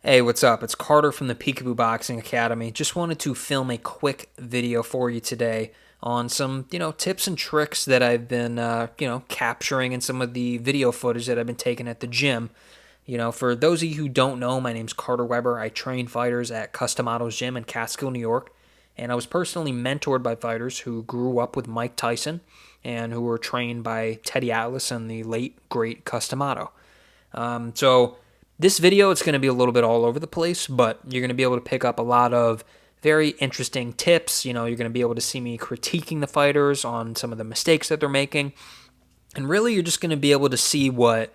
Hey, what's up? It's Carter from the Peekaboo Boxing Academy. Just wanted to film a quick video for you today on some, tips and tricks that I've been, capturing in some of the video footage that I've been taking at the gym. For those of you who don't know, my name's Carter Weber. I train fighters at Cus D'amato's gym in Catskill, New York, and I was personally mentored by fighters who grew up with Mike Tyson and who were trained by Teddy Atlas and the late great Cus D'amato. So this video, it's going to be a little bit all over the place, but you're going to be able to pick up a lot of very interesting tips. You're going to be able to see me critiquing the fighters on some of the mistakes that they're making. And really, you're just going to be able to see what,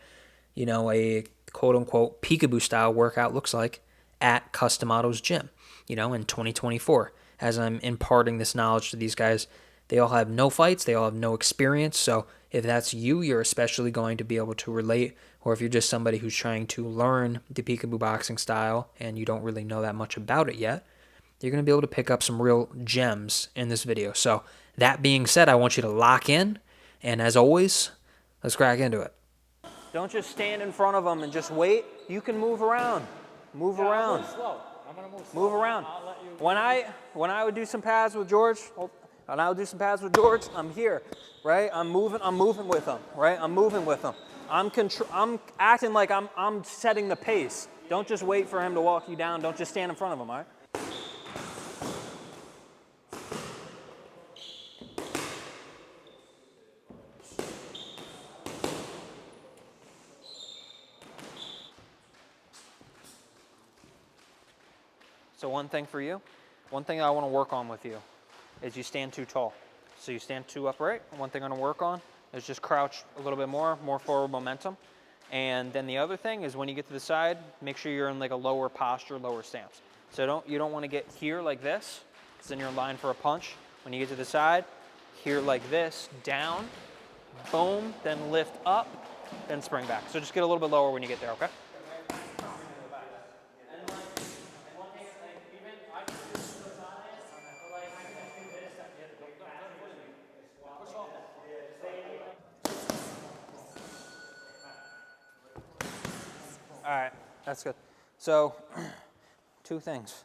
a quote unquote peekaboo style workout looks like at Cus D'amato's gym, in 2024. As I'm imparting this knowledge to these guys, they all have no fights, they all have no experience. So if that's you, you're especially going to be able to relate. Or if you're just somebody who's trying to learn the peekaboo boxing style and you don't really know that much about it yet, you're going to be able to pick up some real gems in this video. So that being said, I want you to lock in. And as always, let's crack into it. Don't just stand in front of them and just wait. You can move around. Move around. I'm gonna move slow. Move around. When I would do some pads with George, I'm here, right? I'm moving with him, right? I'm moving with him. I'm acting like I'm setting the pace. Don't just wait for him to walk you down. Don't just stand in front of him, all right? So one thing for you, one thing I want to work on with you is you stand too tall. So you stand too upright. One thing I want to work on is just crouch a little bit more forward momentum. And then the other thing is when you get to the side, make sure you're in like a lower posture, lower stance. So you don't want to get here like this, because then you're in line for a punch. When you get to the side, here like this, down, boom, then lift up, then spring back. So just get a little bit lower when you get there, okay? All right, that's good. So, two things.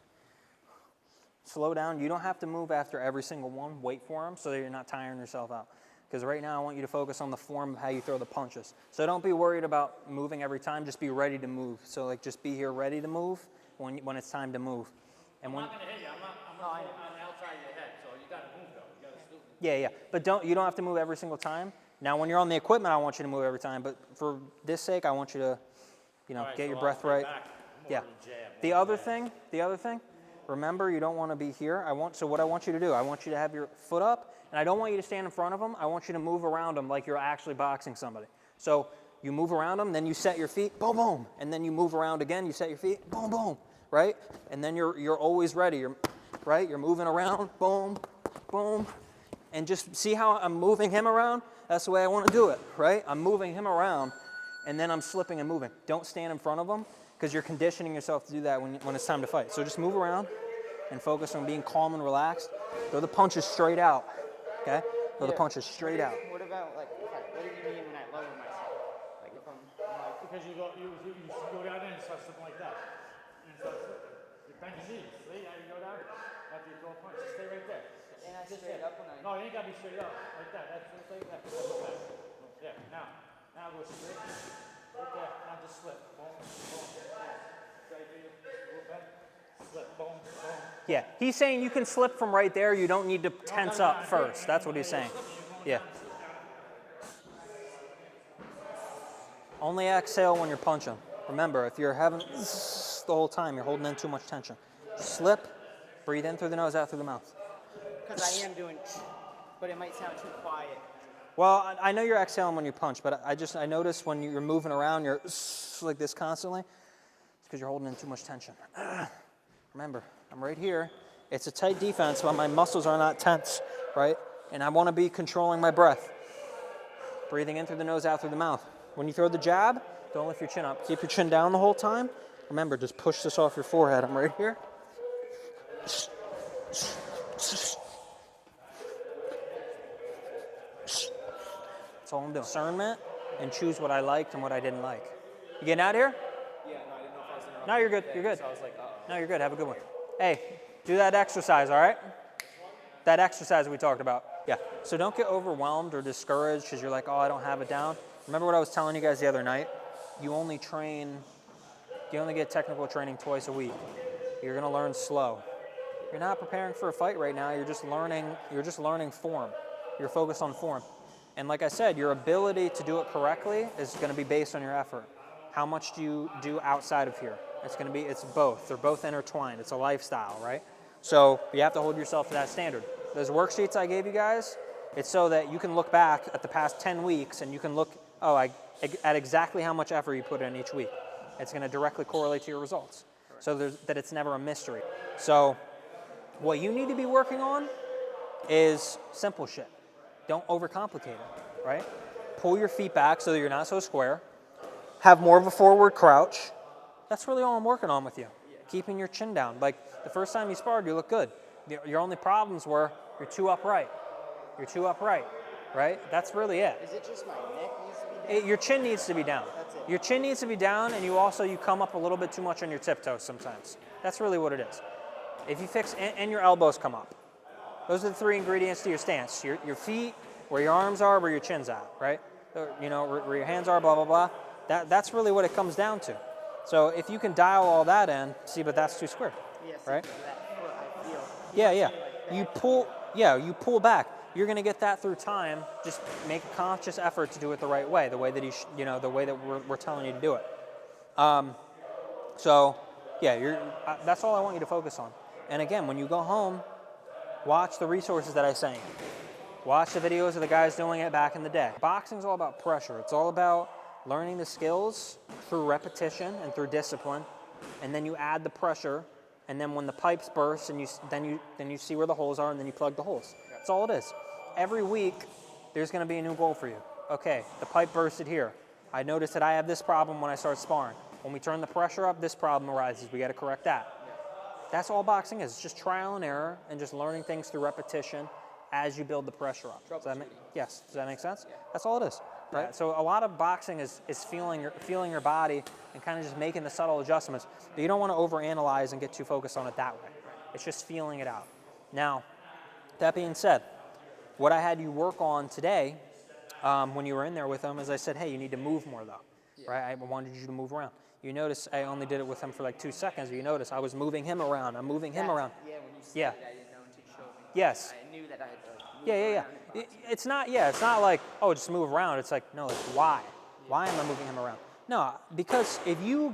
Slow down. You don't have to move after every single one. Wait for them so that you're not tiring yourself out. Because right now I want you to focus on the form of how you throw the punches. So don't be worried about moving every time. Just be ready to move. So like just be here ready to move when it's time to move. And I'm not gonna hit you. I'm on the outside of your head, so you gotta move though. You gotta still. yeah. But you don't have to move every single time. Now when you're on the equipment, I want you to move every time. But for this sake, I want you to, get your breath right. Yeah. The other thing, remember you don't want to be here. So what I want you to do, I want you to have your foot up, and I don't want you to stand in front of them. I want you to move around them like you're actually boxing somebody. So you move around them, then you set your feet, boom, boom, and then you move around again. You set your feet, boom, boom, right? And then you're always ready. You're moving around, boom, boom, and just see how I'm moving him around. That's the way I want to do it, right? I'm moving him around, and then I'm slipping and moving. Don't stand in front of them, because you're conditioning yourself to do that when it's time to fight. So just move around and focus on being calm and relaxed. Throw the punches straight out, okay? Throw the punches straight out. What about, like, what do you mean when I lower myself? Like, if I'm, like... Because you go down there and start slipping like that. And start slipping. You bend your knees. See how you go down? After you throw a punch. Just stay right there. And I straight up when I... No, you ain't gotta be straight up. Like that. That's just like that. Yeah, now go straight. Right there. Now just slip. Boom, boom. Straight to you. Little bend. Slip. Boom, boom. Yeah, he's saying you can slip from right there. You don't need to tense up first. That's what he's saying. Yeah. Only exhale when you're punching. Remember, if you're having the whole time, you're holding in too much tension. Slip, breathe in through the nose, out through the mouth. Because I am doing... But it might sound too quiet. Well, I know you're exhaling when you punch, but I notice when you're moving around, you're like this constantly. It's because you're holding in too much tension. Remember, I'm right here. It's a tight defense, but my muscles are not tense, right? And I want to be controlling my breath. Breathing in through the nose, out through the mouth. When you throw the jab, don't lift your chin up. Keep your chin down the whole time. Remember, just push this off your forehead. I'm right here. That's all I'm doing. Discernment and choose what I liked and what I didn't like. You getting out of here? Yeah, no, I didn't know if I was in No, you're good. You're good. So I was like, No, you're good. Have a good one. Hey, do that exercise, all right? That exercise we talked about. Yeah. So don't get overwhelmed or discouraged because you're like, oh, I don't have it down. Remember what I was telling you guys the other night? You only get technical training twice a week. You're gonna learn slow. You're not preparing for a fight right now. You're just learning form. You're focused on form. And like I said, your ability to do it correctly is gonna be based on your effort. How much do you do outside of here? It's both. They're both intertwined. It's a lifestyle, right? So you have to hold yourself to that standard. Those worksheets I gave you guys, it's so that you can look back at the past 10 weeks and you can look, at exactly how much effort you put in each week. It's gonna directly correlate to your results. So that it's never a mystery. So what you need to be working on is simple shit. Don't overcomplicate it, right? Pull your feet back so that you're not so square. Have more of a forward crouch. That's really all I'm working on with you. Keeping your chin down. Like the first time you sparred, you look good. Your only problems were you're too upright. You're too upright, right? That's really it. is it just my neck needs to be down? Your chin needs to be down. That's it. Your chin needs to be down, and you come up a little bit too much on your tiptoes sometimes. That's really what it is. If you fix, and your elbows come up. Those are the three ingredients to your stance. Your feet, where your arms are, where your chin's at, right? Where your hands are, blah, blah, blah. That's really what it comes down to. So if you can dial all that in, see, but that's too square, right? That foot, I feel. Yeah. You pull back. You're going to get that through time. Just make a conscious effort to do it the right way, the way that the way that we're telling you to do it. That's all I want you to focus on. And again, when you go home, watch the resources that I sent you. Watch the videos of the guys doing it back in the day. Boxing's all about pressure. It's all about learning the skills through repetition and through discipline, and then you add the pressure, and then when the pipes burst, and you see where the holes are, and then you plug the holes. That's all it is. Every week, there's going to be a new goal for you. Okay, the pipe bursted here. I noticed that I have this problem when I start sparring. When we turn the pressure up, this problem arises. We got to correct that. That's all boxing is. It's just trial and error and just learning things through repetition as you build the pressure up. Does that make sense? Yeah. That's all it is. Right? So a lot of boxing is feeling your body and kind of just making the subtle adjustments. But you don't want to overanalyze and get too focused on it that way. It's just feeling it out. Now, that being said, what I had you work on today when you were in there with them is I said, hey, you need to move more though. Yeah. Right? I wanted you to move around. You notice I only did it with him for like 2 seconds, but you notice I was moving him around. I'm moving him around. Yeah, when you said it, I didn't know until you showed me. Yes. I knew that I had to Yeah. It's not like, oh, just move around. It's like, no, like why? Why am I moving him around? No, because if you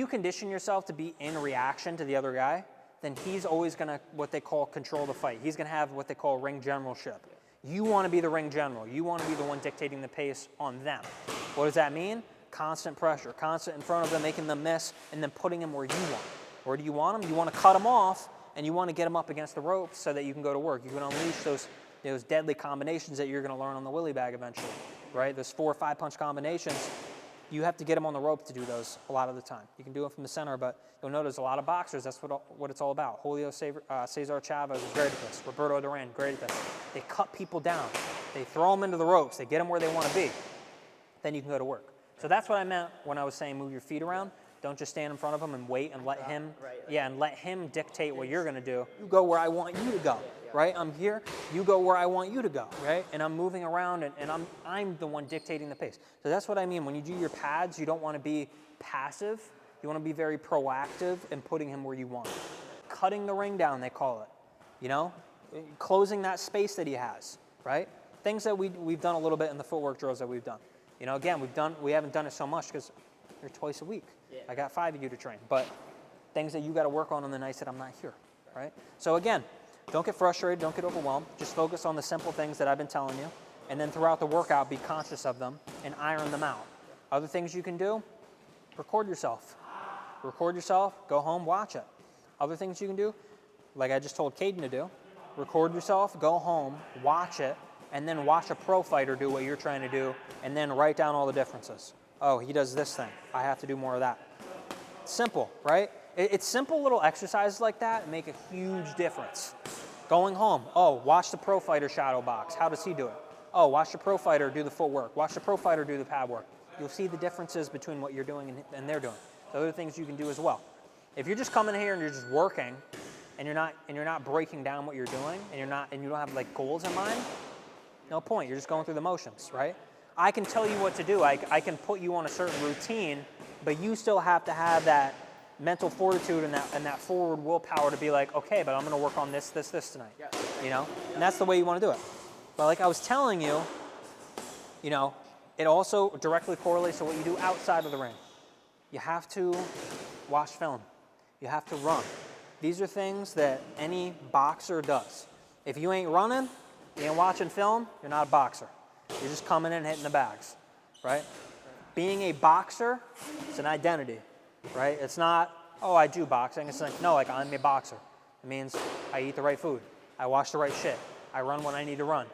condition yourself to be in reaction to the other guy, then he's always gonna, what they call, control the fight. He's gonna have what they call ring generalship. You wanna be the ring general. You wanna be the one dictating the pace on them. What does that mean? Constant pressure, constant in front of them, making them miss, and then putting them where you want. Where do you want them? You wanna cut them off, and you want to get them up against the ropes so that you can go to work. You can unleash those deadly combinations that you're going to learn on the willy bag eventually, right? Those 4 or 5 punch combinations, you have to get them on the rope to do those a lot of the time. You can do it from the center, but you'll notice a lot of boxers, that's what it's all about. Julio Cesar Chavez is great at this. Roberto Duran, great at this. They cut people down. They throw them into the ropes. They get them where they want to be. Then you can go to work. So that's what I meant when I was saying move your feet around. Don't just stand in front of him and wait and let him dictate what you're going to do. You go where I want you to go, right? I'm here. You go where I want you to go, right? And I'm moving around, and I'm the one dictating the pace. So that's what I mean. When you do your pads, you don't want to be passive. You want to be very proactive in putting him where you want. Cutting the ring down, they call it. Closing that space that he has, right? Things that we've done a little bit in the footwork drills that we've done. Again, we haven't done it so much because you're twice a week. Yeah. I got 5 of you to train, but things that you got to work on the nights that I'm not here, right? So again, don't get frustrated, don't get overwhelmed. Just focus on the simple things that I've been telling you, and then throughout the workout, be conscious of them and iron them out. Other things you can do, record yourself. Record yourself, go home, watch it. Other things you can do, like I just told Caden to do, record yourself, go home, watch it, and then watch a pro fighter do what you're trying to do, and then write down all the differences. Oh, he does this thing. I have to do more of that. Simple, right? It's simple little exercises like that make a huge difference. Going home, oh, watch the pro fighter shadow box. How does he do it? Oh, watch the pro fighter do the footwork. Watch the pro fighter do the pad work. You'll see the differences between what you're doing and they're doing. Those are things you can do as well. If you're just coming here and you're just working, and you're not breaking down what you're doing, and you don't have like goals in mind, no point. You're just going through the motions, right? I can tell you what to do. I can put you on a certain routine, but you still have to have that mental fortitude and that forward willpower to be like, okay, but I'm going to work on this tonight. Yeah. You know, and that's the way you want to do it. But like I was telling you, you know, it also directly correlates to what you do outside of the ring. You have to watch film. You have to run. These are things that any boxer does. If you ain't running, you ain't watching film, you're not a boxer. You're just coming in and hitting the bags, right? Being a boxer, it's an identity, right? It's not, oh, I do boxing. It's like, no, like I'm a boxer. It means I eat the right food. I watch the right shit. I run when I need to run.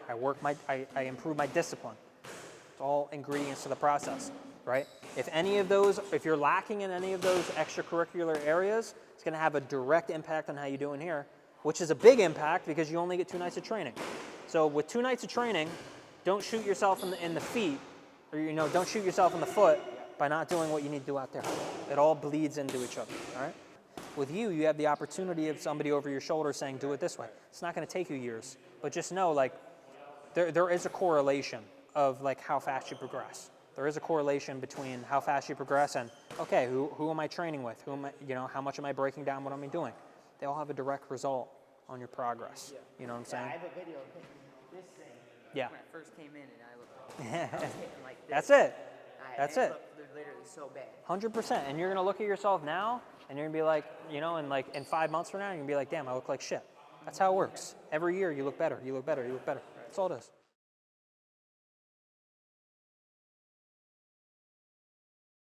I improve my discipline. It's all ingredients to the process, right? If you're lacking in any of those extracurricular areas, it's going to have a direct impact on how you're doing here, which is a big impact because you only get 2 nights of training. So with 2 nights of training, don't shoot yourself in the feet, or don't shoot yourself in the foot by not doing what you need to do out there. It all bleeds into each other, all right? With you have the opportunity of somebody over your shoulder saying, do it this way. It's not going to take you years, but just know, like, there is a correlation of like how fast you progress. There is a correlation between how fast you progress and, okay, who am I training with? How much am I breaking down what I'm doing? They all have a direct result on your progress. You know what I'm saying? I have a video of this thing. Yeah. When I first came in and I was hitting like this. That's it. It looked literally so bad. 100%. And you're going to look at yourself now, and you're going to be like, in 5 months from now, you're going to be like, damn, I look like shit. That's how it works. Every year you look better, you look better, you look better. That's all it is.